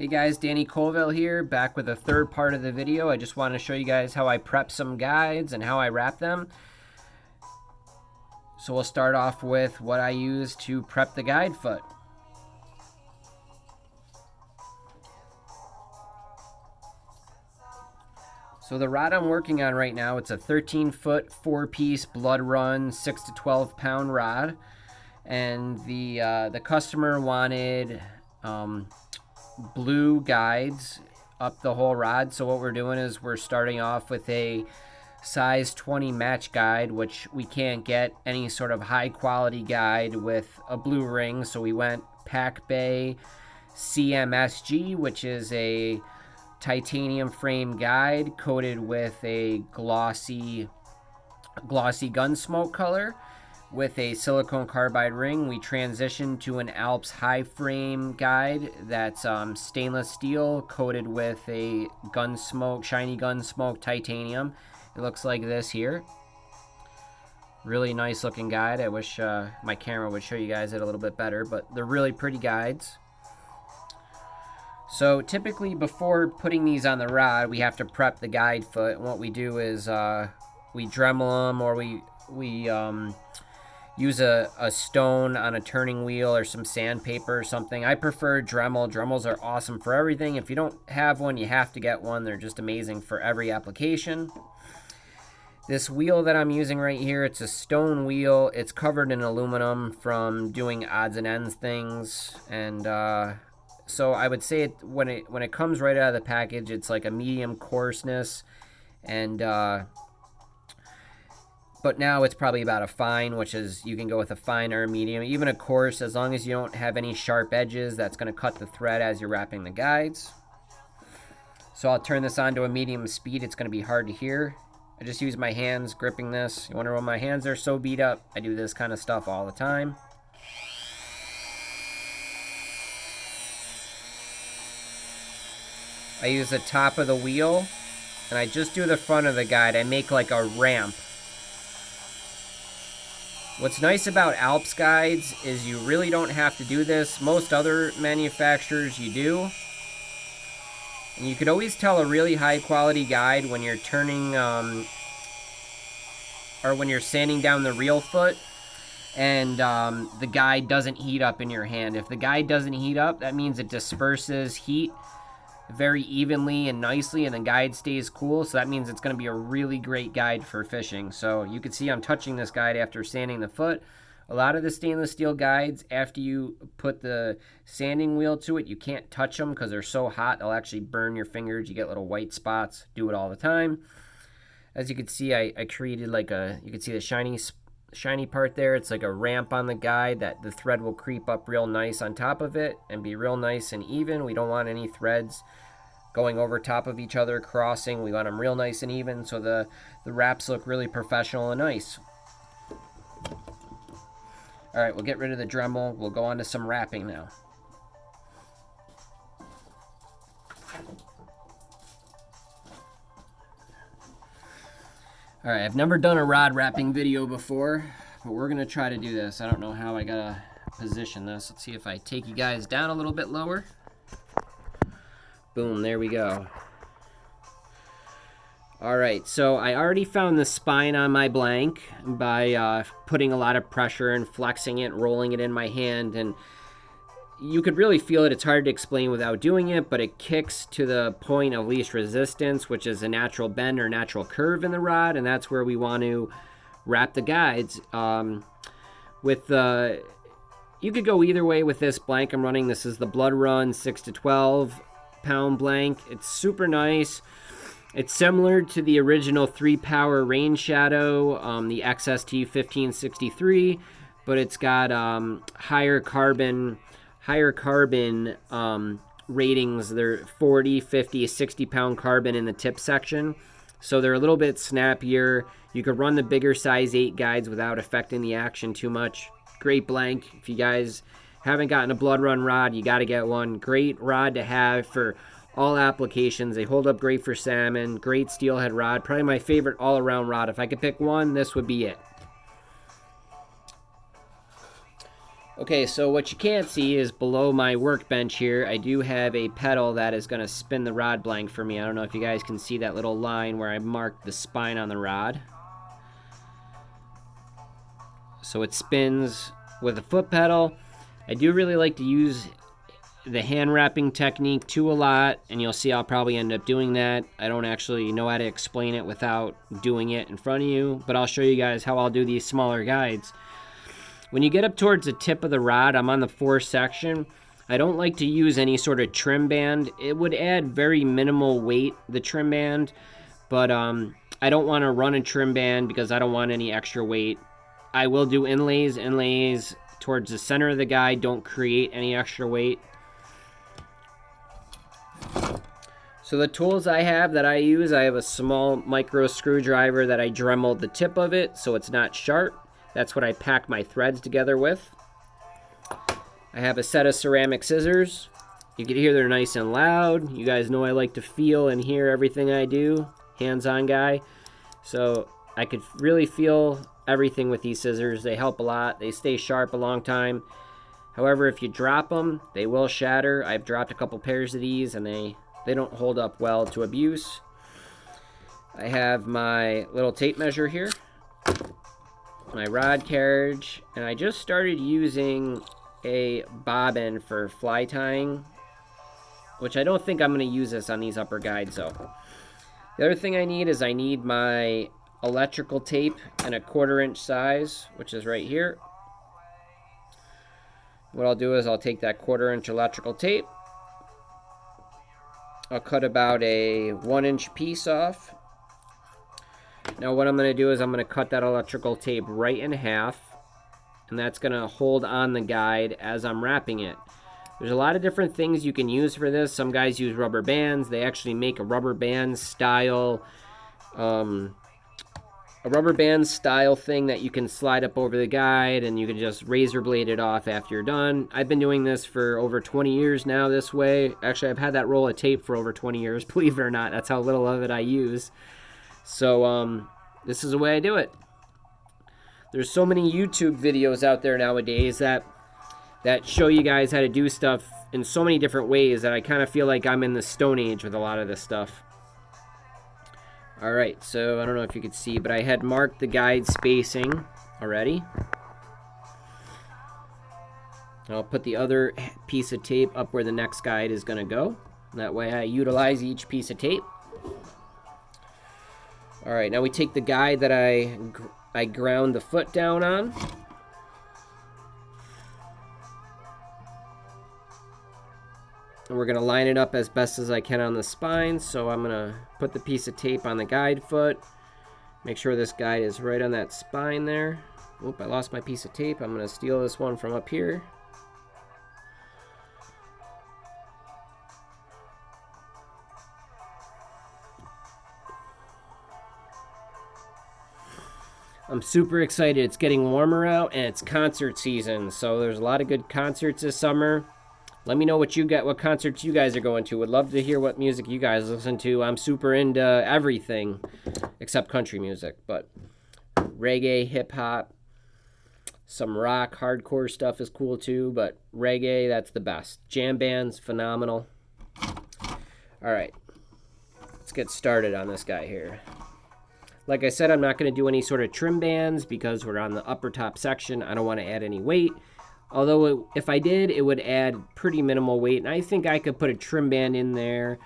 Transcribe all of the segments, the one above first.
Hey guys, Danny Colville here, back with the third part of the video. I just want to show you guys how I prep some guides and how I wrap them. So we'll start off with what I use to prep the guide foot. So the rod I'm working on right now, it's a 13-foot, 4-piece blood run, 6 to 12 pound rod. And the customer wanted blue guides up the whole rod. So what we're doing is we're starting off with a size 20 match guide, which we can't get any sort of high quality guide with a blue ring. So we went Pac Bay CMSG, which is a titanium frame guide coated with a glossy gunsmoke color with a silicone carbide ring. We transitioned to an Alps high frame guide that's stainless steel coated with a shiny gunsmoke titanium. It looks like this here. Really nice looking guide. I wish my camera would show you guys it a little bit better, but they're really pretty guides. So typically before putting these on the rod, we have to prep the guide foot. And what we do is we Dremel them, or we use a stone on a turning wheel or some sandpaper or something. I prefer Dremel. Dremels are awesome for everything. If you don't have one, you have to get one. They're just amazing for every application. This wheel that I'm using right here, it's a stone wheel. It's covered in aluminum from doing odds and ends things. And so I would say when it comes right out of the package, it's like a medium coarseness. And but now it's probably about a fine, which is, you can go with a fine or a medium. Even a coarse, as long as you don't have any sharp edges, that's going to cut the thread as you're wrapping the guides. So I'll turn this on to a medium speed. It's going to be hard to hear. I just use my hands gripping this. You wonder why my hands are so beat up? I do this kind of stuff all the time. I use the top of the wheel, and I just do the front of the guide. I make like a ramp. What's nice about Alps guides is you really don't have to do this. Most other manufacturers you do. And you could always tell a really high quality guide when you're turning or when you're sanding down the reel foot and the guide doesn't heat up in your hand. If the guide doesn't heat up, that means it disperses heat very evenly and nicely, and the guide stays cool. So that means it's going to be a really great guide for fishing. So you can see I'm touching this guide after sanding the foot. A lot of the stainless steel guides, after you put the sanding wheel to it, you can't touch them because they're so hot. They'll actually burn your fingers. You get little white spots. Do it all the time. As you can see, I created like you can see the shiny part there. It's like a ramp on the guide that the thread will creep up real nice on top of it and be real nice and even. We don't want any threads going over top of each other, crossing. We want them real nice and even, so the wraps look really professional and nice. All right, we'll get rid of the Dremel. We'll go on to some wrapping now. All right, I've never done a rod wrapping video before, but we're gonna try to do this. I don't know how I gotta position this. Let's see if I take you guys down a little bit lower. Boom, there we go. All right, so I already found the spine on my blank by putting a lot of pressure and flexing it, rolling it in my hand, and you could really feel it. It's hard to explain without doing it, but it kicks to the point of least resistance, which is a natural bend or natural curve in the rod, and that's where we want to wrap the guides. You could go either way with this blank I'm running. This is the Blood Run 6 to 12 pound blank. It's super nice. It's similar to the original 3-power Rain Shadow, the XST 1563, but it's got higher carbon ratings. They're 40, 50, 60 pound carbon in the tip section, so they're a little bit snappier. You could run the bigger size 8 guides without affecting the action too much. Great blank. If you guys haven't gotten a Blood Run rod, you got to get one. Great rod to have for all applications. They hold up great for salmon. Great steelhead rod. Probably my favorite all-around rod. If I could pick one, this would be it. Okay, so what you can't see is below my workbench here, I do have a pedal that is going to spin the rod blank for me. I don't know if you guys can see that little line where I marked the spine on the rod. So it spins with a foot pedal. I do really like to use the hand wrapping technique too a lot, and you'll see I'll probably end up doing that. I don't actually know how to explain it without doing it in front of you, but I'll show you guys how I'll do these smaller guides. When you get up towards the tip of the rod, I'm on the 4th section. I don't like to use any sort of trim band. It would add very minimal weight, the trim band, but I don't want to run a trim band because I don't want any extra weight. I will do inlays. Inlays towards the center of the guide don't create any extra weight. So the tools I have that I use, I have a small micro screwdriver that I dremeled the tip of it so it's not sharp. That's what I pack my threads together with. I have a set of ceramic scissors. You can hear they're nice and loud. You guys know I like to feel and hear everything I do. Hands-on guy. So I could really feel everything with these scissors. They help a lot. They stay sharp a long time. However, if you drop them, they will shatter. I've dropped a couple pairs of these and they don't hold up well to abuse. I have my little tape measure here, my rod carriage, and I just started using a bobbin for fly tying, which I don't think I'm going to use this on these upper guides though. The other thing I need is I need my electrical tape in a 1/4 inch size, which is right here. What I'll do is I'll take that 1/4 inch electrical tape. I'll cut about a 1 inch piece off. Now what I'm going to do is I'm going to cut that electrical tape right in half, and that's going to hold on the guide as I'm wrapping it. There's a lot of different things you can use for this. Some guys use rubber bands. They actually make a rubber band style thing that you can slide up over the guide, and you can just razor blade it off after you're done. I've been doing this for over 20 years now this way. Actually, I've had that roll of tape for over 20 years, believe it or not. That's how little of it I use. So this is the way I do it. There's so many YouTube videos out there nowadays that show you guys how to do stuff in so many different ways that I kind of feel like I'm in the Stone Age with a lot of this stuff. Alright, so I don't know if you could see, but I had marked the guide spacing already. I'll put the other piece of tape up where the next guide is going to go. That way I utilize each piece of tape. Alright, now we take the guide that I ground the foot down on. And we're going to line it up as best as I can on the spine. So I'm going to put the piece of tape on the guide foot. Make sure this guide is right on that spine there. Oop, I lost my piece of tape. I'm going to steal this one from up here. I'm super excited. It's getting warmer out and it's concert season. So there's a lot of good concerts this summer. Let me know what concerts you guys are going to. Would love to hear what music you guys listen to. I'm super into everything except country music, but reggae, hip hop, some rock, hardcore stuff is cool too, but reggae, that's the best. Jam bands, phenomenal. All right, let's get started on this guy here. Like I said, I'm not going to do any sort of trim bands because we're on the upper top section. I don't want to add any weight. Although if I did, it would add pretty minimal weight. And I think I could put a trim band in there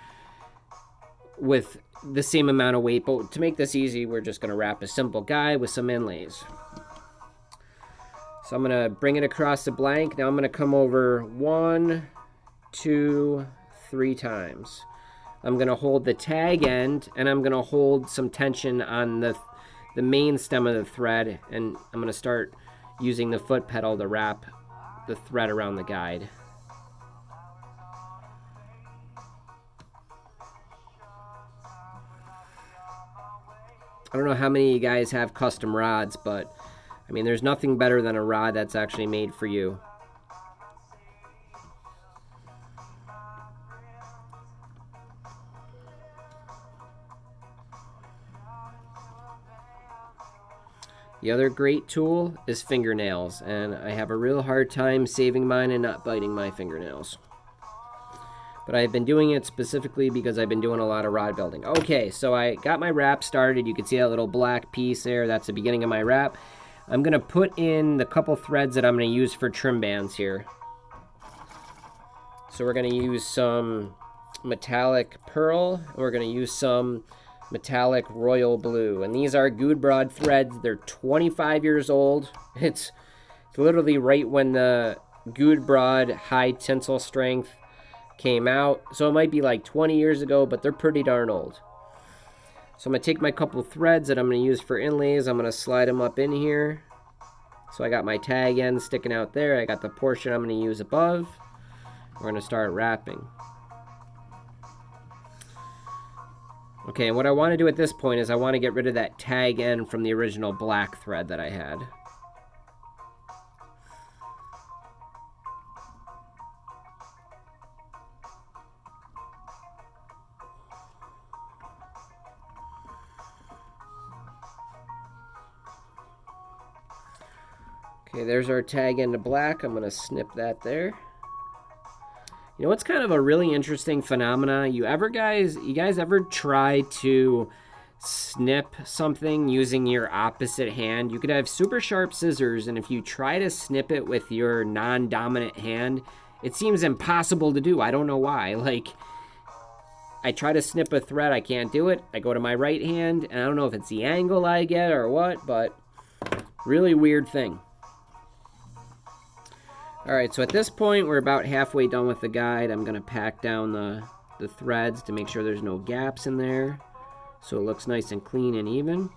with the same amount of weight. But to make this easy, we're just going to wrap a simple guide with some inlays. So I'm going to bring it across the blank. Now I'm going to come over 1, 2, 3 times. I'm going to hold the tag end, and I'm going to hold some tension on the main stem of the thread. And I'm going to start using the foot pedal to wrap the thread around the guide. I don't know how many of you guys have custom rods, but I mean, there's nothing better than a rod that's actually made for you. The other great tool is fingernails, and I have a real hard time saving mine and not biting my fingernails. But I've been doing it specifically because I've been doing a lot of rod building. Okay, so I got my wrap started. You can see that little black piece there. That's the beginning of my wrap. I'm going to put in the couple threads that I'm going to use for trim bands here. So we're going to use some metallic pearl, and we're going to use some metallic royal blue. And these are Good Broad threads. They're 25 years old. It's literally right when the Good Broad high tensile strength came out, so it might be like 20 years ago, but they're pretty darn old. So I'm going to take my couple threads that I'm going to use for inlays. I'm going to slide them up in here. So I got my tag end sticking out there. I got the portion I'm going to use above. We're going to start wrapping. Okay, and what I want to do at this point is I want to get rid of that tag end from the original black thread that I had. Okay, there's our tag end to black. I'm going to snip that there. You know what's kind of a really interesting phenomena? You guys ever try to snip something using your opposite hand? You could have super sharp scissors, and if you try to snip it with your non-dominant hand, it seems impossible to do. I don't know why. Like, I try to snip a thread, I can't do it. I go to my right hand, and I don't know if it's the angle I get or what, but really weird thing. Alright, so at this point, we're about halfway done with the guide. I'm going to pack down the threads to make sure there's no gaps in there, so it looks nice and clean and even.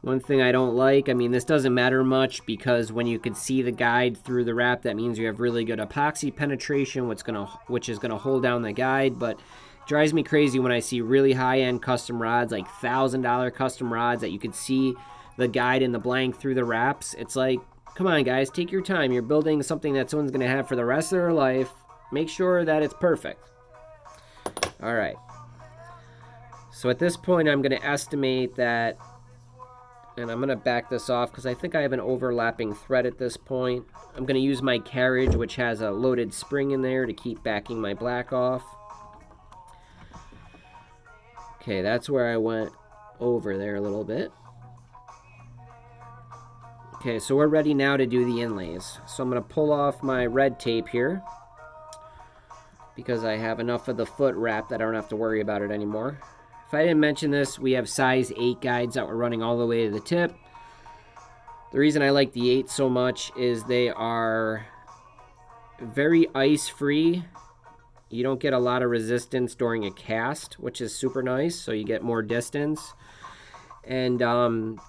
One thing I don't like, I mean, this doesn't matter much because when you can see the guide through the wrap, that means you have really good epoxy penetration, which is going to hold down the guide, but it drives me crazy when I see really high-end custom rods, like $1,000 custom rods that you can see the guide in the blank through the wraps. It's like, come on, guys, take your time. You're building something that someone's going to have for the rest of their life. Make sure that it's perfect. All right. So at this point, I'm going to estimate that, and I'm going to back this off because I think I have an overlapping thread at this point. I'm going to use my carriage, which has a loaded spring in there to keep backing my black off. Okay, that's where I went over there a little bit. Okay, so we're ready now to do the inlays. So I'm going to pull off my red tape here because I have enough of the foot wrapped that I don't have to worry about it anymore. If I didn't mention this, we have size 8 guides that we're running all the way to the tip. The reason I like the 8 so much is they are very ice-free. You don't get a lot of resistance during a cast, which is super nice, so you get more distance. And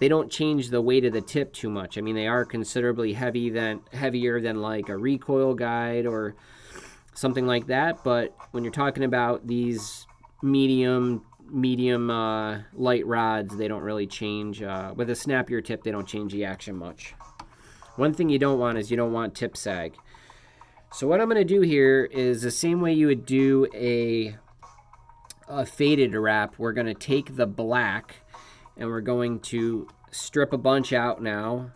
they don't change the weight of the tip too much. I mean, they are considerably heavier than like a recoil guide or something like that. But when you're talking about these medium light rods, they don't really change. With a snappier tip, they don't change the action much. One thing you don't want is you don't want tip sag. So what I'm going to do here is the same way you would do a faded wrap. We're going to take the black and we're going to strip a bunch out now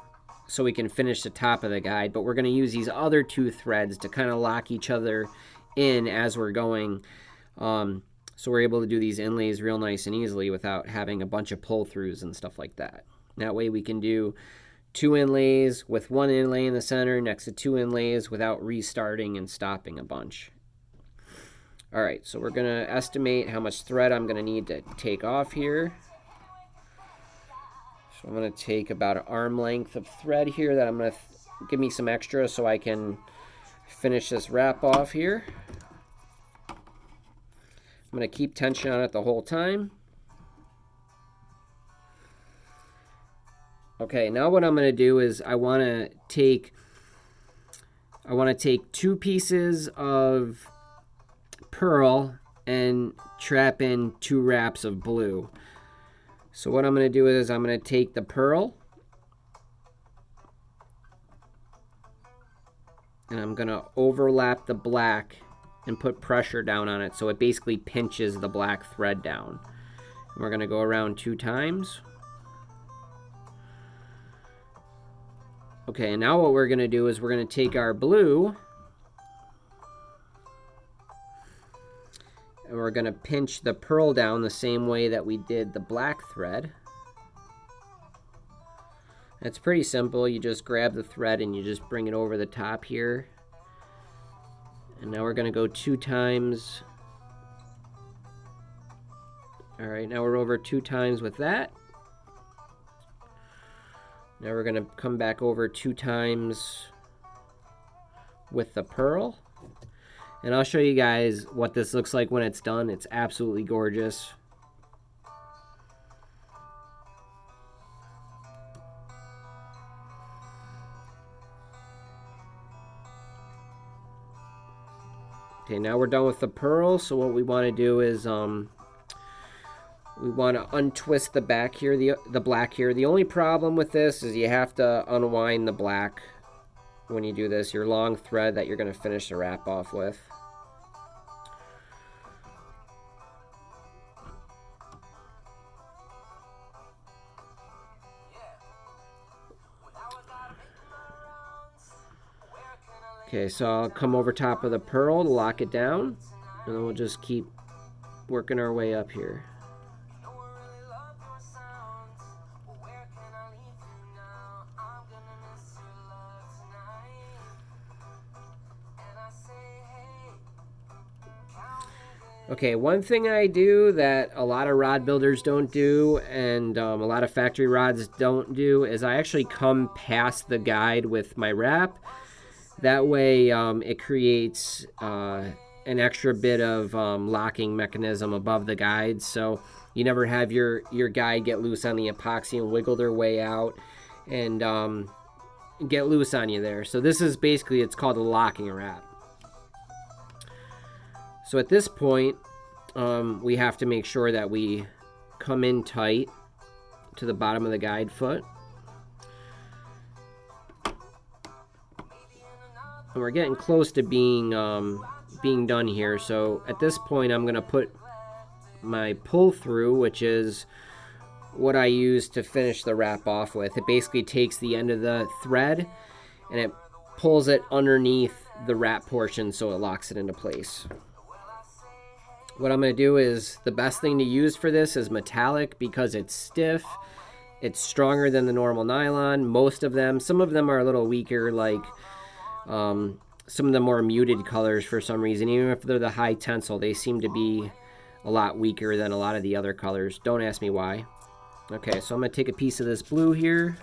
so we can finish the top of the guide. But we're going to use these other 2 threads to kind of lock each other in as we're going. So we're able to do these inlays real nice and easily without having a bunch of pull-throughs and stuff like that. That way we can do 2 inlays with 1 inlay in the center next to 2 inlays without restarting and stopping a bunch. All right, so we're going to estimate how much thread I'm going to need to take off here. So I'm going to take about an arm length of thread here that I'm going to give me some extra so I can finish this wrap off here. I'm going to keep tension on it the whole time. Okay, now what I'm going to do is I want to take 2 pieces of pearl and trap in 2 wraps of blue. So what I'm going to do is I'm going to take the pearl and I'm going to overlap the black and put pressure down on it so it basically pinches the black thread down. And we're going to go around 2 times. Okay, and now what we're going to do is we're going to take our blue and we're going to pinch the pearl down the same way that we did the black thread. It's pretty simple. You just grab the thread and you just bring it over the top here. And now we're going to go 2 times. All right, now we're over 2 times with that. Now we're going to come back over 2 times with the pearl. And I'll show you guys what this looks like when it's done. It's absolutely gorgeous. Okay, now we're done with the pearl. So what we want to do is we want to untwist the back here, the black here. The only problem with this is you have to unwind the black when you do this, your long thread that you're going to finish the wrap off with. Okay, so I'll come over top of the pearl to lock it down, and then we'll just keep working our way up here. Okay, one thing I do that a lot of rod builders don't do, and a lot of factory rods don't do, is I actually come past the guide with my wrap. That way it creates an extra bit of locking mechanism above the guide, so you never have your guide get loose on the epoxy and wiggle their way out and get loose on you there. So this is basically, it's called a locking wrap. So at this point, we have to make sure that we come in tight to the bottom of the guide foot. And we're getting close to being done here. So at this point, I'm going to put my pull through, which is what I use to finish the wrap off with. It basically takes the end of the thread and it pulls it underneath the wrap portion so it locks it into place. What I'm going to do is, the best thing to use for this is metallic because it's stiff. It's stronger than the normal nylon. Most of them, some of them are a little weaker, like some of the more muted colors for some reason. Even if they're the high tensile, they seem to be a lot weaker than a lot of the other colors. Don't ask me why. Okay, so I'm going to take a piece of this blue here.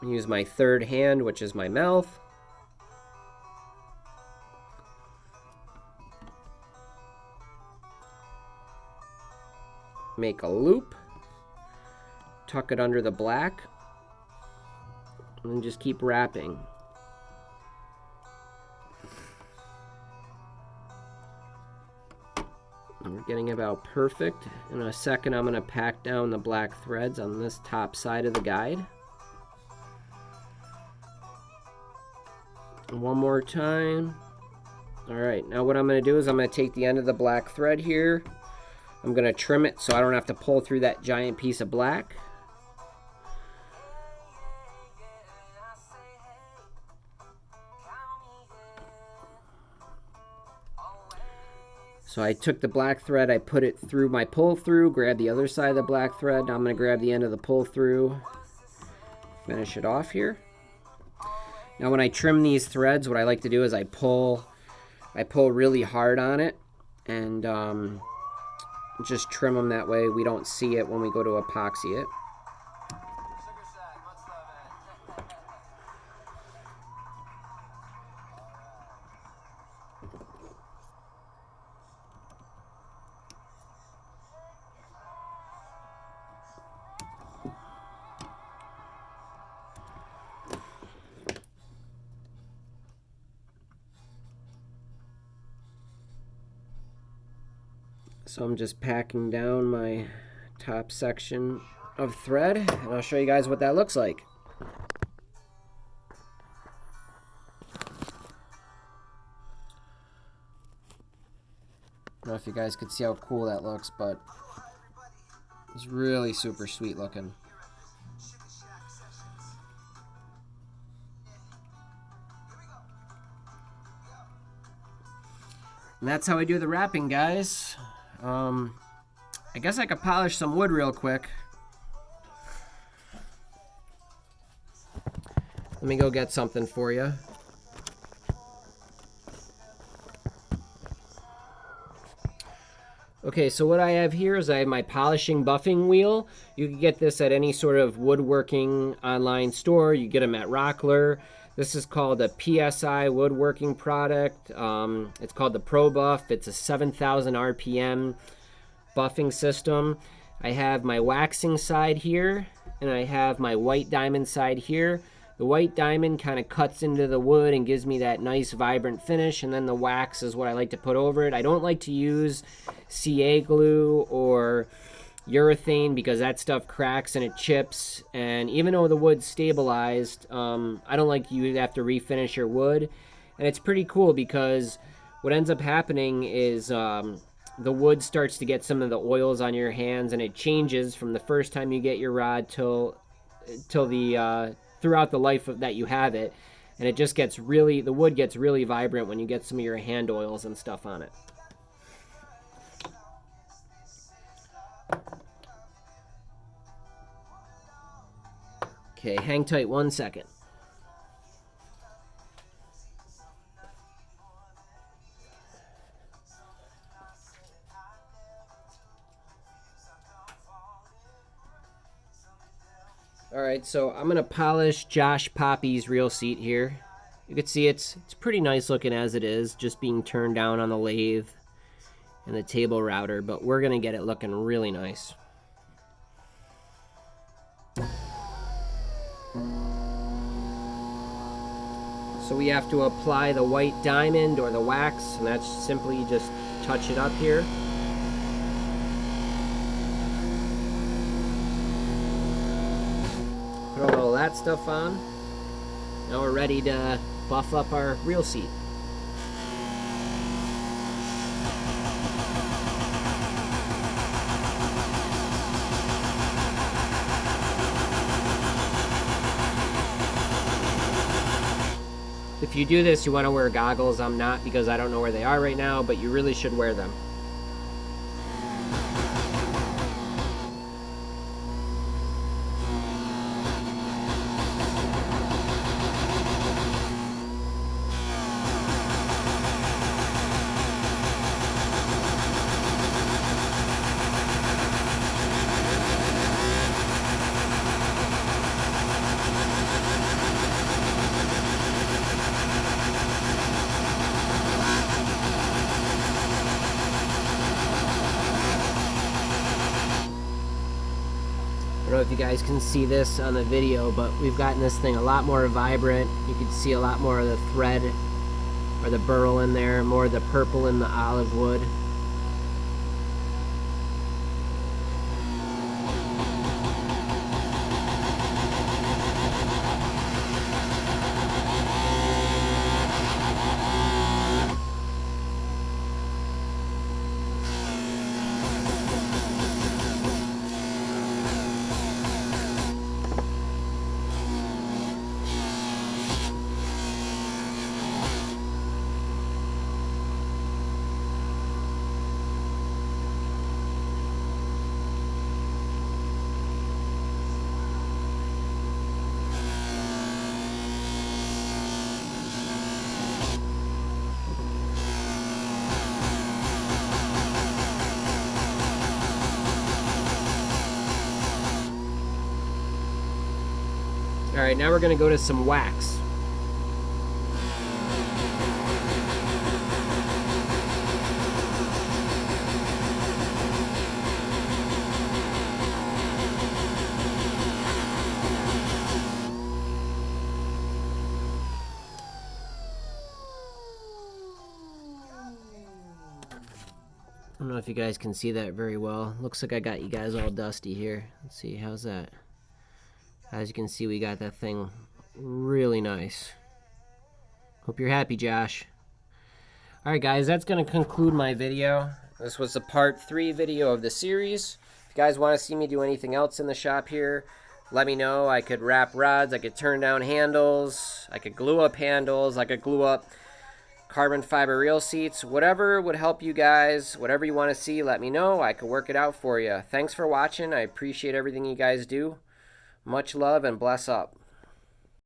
Use my third hand, which is my mouth. Make a loop, tuck it under the black, and just keep wrapping. And we're getting about perfect. In a second, I'm going to pack down the black threads on this top side of the guide. And one more time. All right, now what I'm going to do is I'm going to take the end of the black thread here. I'm going to trim it so I don't have to pull through that giant piece of black. So I took the black thread, I put it through my pull through, grab the other side of the black thread. Now I'm going to grab the end of the pull through, finish it off here. Now when I trim these threads, what I like to do is I pull really hard on it and just trim them that way we don't see it when we go to epoxy it. So I'm just packing down my top section of thread, and I'll show you guys what that looks like. I don't know if you guys could see how cool that looks, but it's really super sweet looking. And that's how I do the wrapping, guys. I guess I could polish some wood real quick. Let me go get something for you. Okay, so what I have here is I have my polishing buffing wheel. You can get this at any sort of woodworking online store. You get them at Rockler. This is called a PSI woodworking product. It's called the Pro Buff. It's a 7,000 RPM buffing system. I have my waxing side here, and I have my white diamond side here. The white diamond kind of cuts into the wood and gives me that nice vibrant finish, and then the wax is what I like to put over it. I don't like to use CA glue or urethane because that stuff cracks and it chips, and even though the wood's stabilized, I don't like you to have to refinish your wood. And it's pretty cool because what ends up happening is the wood starts to get some of the oils on your hands, and it changes from the first time you get your rod till the throughout the life that you have it, and it just gets really, the wood gets really vibrant when you get some of your hand oils and stuff on it. Okay, hang tight 1 second. Alright, so I'm going to polish Josh Poppy's reel seat here. You can see it's pretty nice looking as it is, just being turned down on the lathe and the table router, but we're going to get it looking really nice. So we have to apply the white diamond or the wax, and that's simply just touch it up here. Put all that stuff on. Now we're ready to buff up our reel seat. If you do this, you want to wear goggles. I'm not, because I don't know where they are right now, but you really should wear them. I don't know if you guys can see this on the video, but we've gotten this thing a lot more vibrant. You can see a lot more of the thread or the burl in there, more of the purple in the olive wood. Alright, now we're going to go to some wax. I don't know if you guys can see that very well. Looks like I got you guys all dusty here. Let's see, how's that? As you can see, we got that thing really nice. Hope you're happy, Josh. Alright guys, that's going to conclude my video. This was the part 3 video of the series. If you guys want to see me do anything else in the shop here, let me know. I could wrap rods, I could turn down handles, I could glue up handles, I could glue up carbon fiber reel seats, whatever would help you guys, whatever you want to see, let me know. I could work it out for you. Thanks for watching. I appreciate everything you guys do. Much love and bless up.